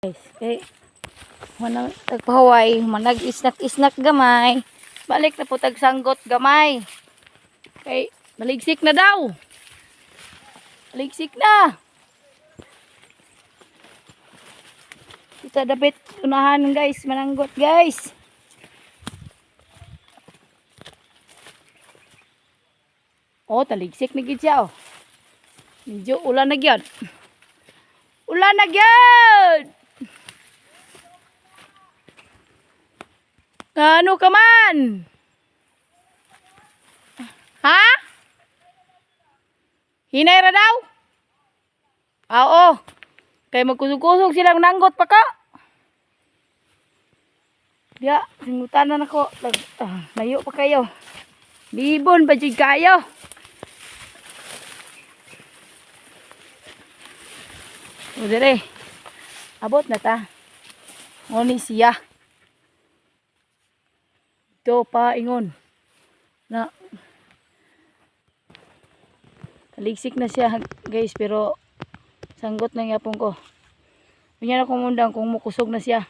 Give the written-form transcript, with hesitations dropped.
Guys, kay manang tagpahaway, manag isnak-isnak gamay. Balik na po tagsanggot gamay. Kay maligsik na daw. Maligsik na. Kita dapat unahan guys, mananggot guys. Oh, taligsik na gid siya oh. Medyo ulan na gyud. Ulan na gyud. Ano ka man? Ha? Hinay ra daw? Oo. Kay magkusog-kusog silang nanggot pa ka. Ya, singutanan ako. Layo pa kayo. Bibon pa jud kayo. O dire. Abot na ta. Ngoni siya. Ito pa ingon na taligsik na siya guys, pero sanggot na yapon ko. Kunya na kumundang kung mukusog na siya.